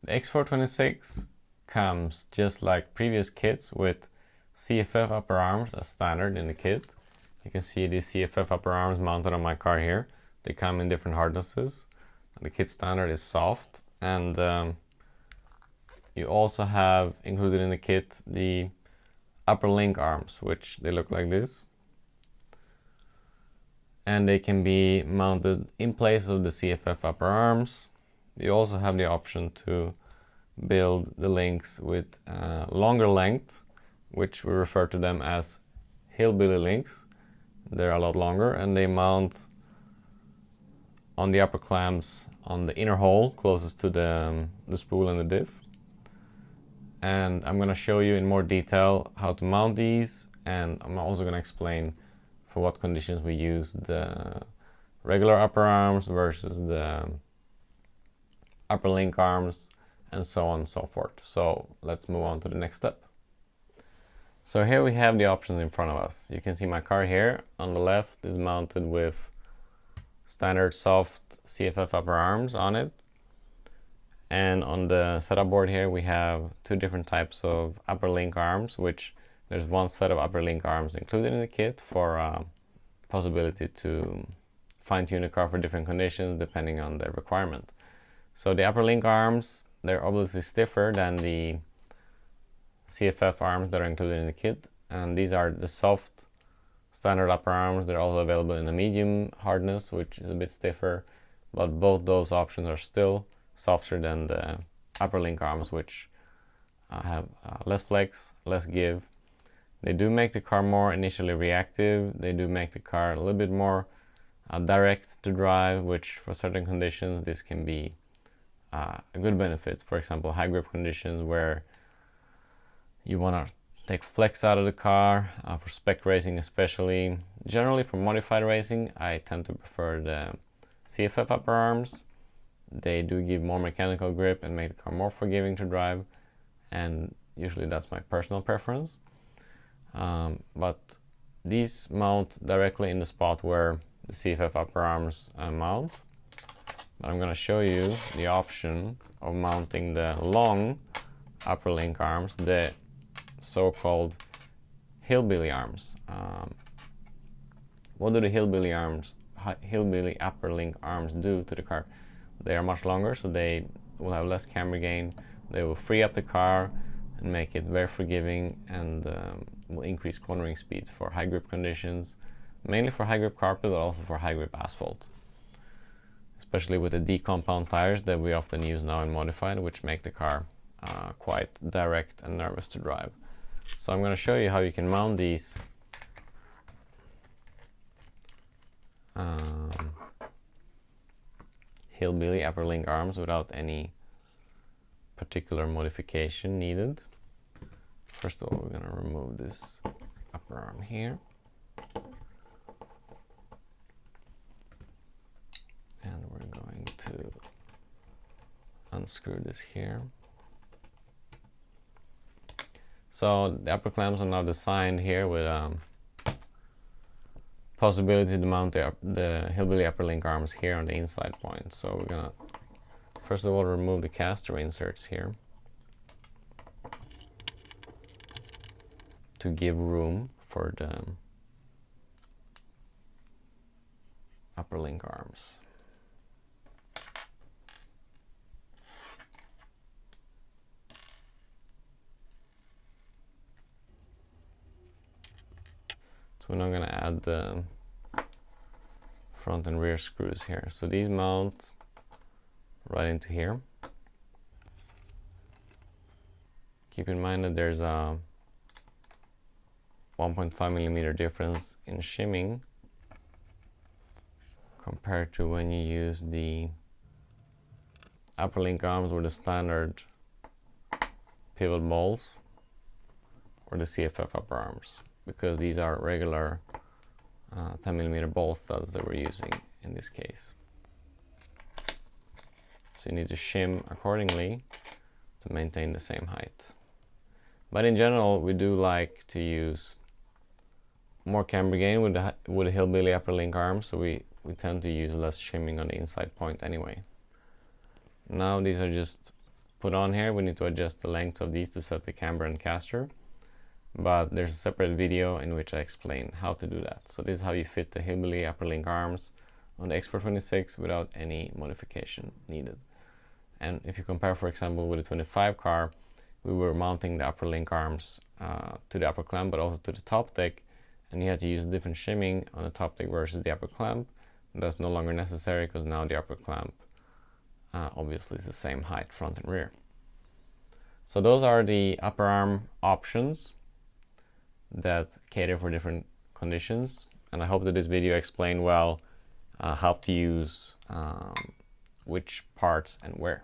The X4'26 comes just like previous kits with CFF upper arms as standard in the kit. You can see these CFF upper arms mounted on my car here. They come in different hardnesses. The kit standard is soft, and you also have included in the kit the upper link arms, which they look like this. And they can be mounted in place of the CFF upper arms. You also have the option to build the links with longer length, which we refer to them as hillbilly links. They're a lot longer, and they mount on the upper clamps on the inner hole closest to the spool and the diff. And I'm going to show you in more detail how to mount these, and I'm also going to explain for what conditions we use the regular upper arms versus the upper link arms, and so on and so forth. So let's move on to the next step. So here we have the options in front of us. You can see my car here on the left is mounted with standard soft CFF upper arms on it. And on the setup board here we have two different types of upper link arms, which there's one set of upper link arms included in the kit for possibility to fine-tune the car for different conditions depending on the requirement. So the upper link arms, they're obviously stiffer than the CFF arms that are included in the kit, and these are the soft standard upper arms. They're also available in the medium hardness, which is a bit stiffer, but both those options are still softer than the upper link arms, which have less flex, less give. They do make the car more initially reactive. They do make the car a little bit more direct to drive, which for certain conditions this can be a good benefit. For example, high grip conditions where you want to take flex out of the car, for spec racing especially. Generally for modified racing, I tend to prefer the CFF upper arms. They do give more mechanical grip and make the car more forgiving to drive, and usually that's my personal preference. But these mount directly in the spot where the CFF upper arms mount. But I'm going to show you the option of mounting the long upper link arms, the so-called hillbilly arms. What do the hillbilly upper link arms do to the car? They are much longer, so they will have less camber gain. They will free up the car and make it very forgiving, and will increase cornering speeds for high grip conditions, mainly for high grip carpet, but also for high grip asphalt, especially with the D-compound tires that we often use now in modified, which make the car quite direct and nervous to drive. So I'm going to show you how you can mount these hillbilly upper link arms without any particular modification needed. First of all, we're going to remove this upper arm here. And we're going to unscrew this here. So the upper clamps are now designed here with possibility to mount the hillbilly upper link arms here on the inside point. So we're gonna first of all remove the caster inserts here to give room for the upper link arms. So we're now going to add the front and rear screws here. So these mount right into here. Keep in mind that there's a 1.5mm difference in shimming compared to when you use the upper link arms with the standard pivot balls or the CFF upper arms, because these are regular 10mm ball studs that we're using in this case. So you need to shim accordingly to maintain the same height. But in general, we do like to use more camber gain with the hillbilly upper link arm, so we tend to use less shimming on the inside point anyway. Now these are just put on here. We need to adjust the lengths of these to set the camber and caster. But there's a separate video in which I explain how to do that. So this is how you fit the hillbilly upper link arms on the X4'26 without any modification needed. And if you compare, for example, with the 25 car, we were mounting the upper link arms to the upper clamp, but also to the top deck, and you had to use different shimming on the top deck versus the upper clamp. That's no longer necessary because now the upper clamp obviously is the same height, front and rear. So those are the upper arm options that cater for different conditions, and I hope that this video explained well how to use which parts and where.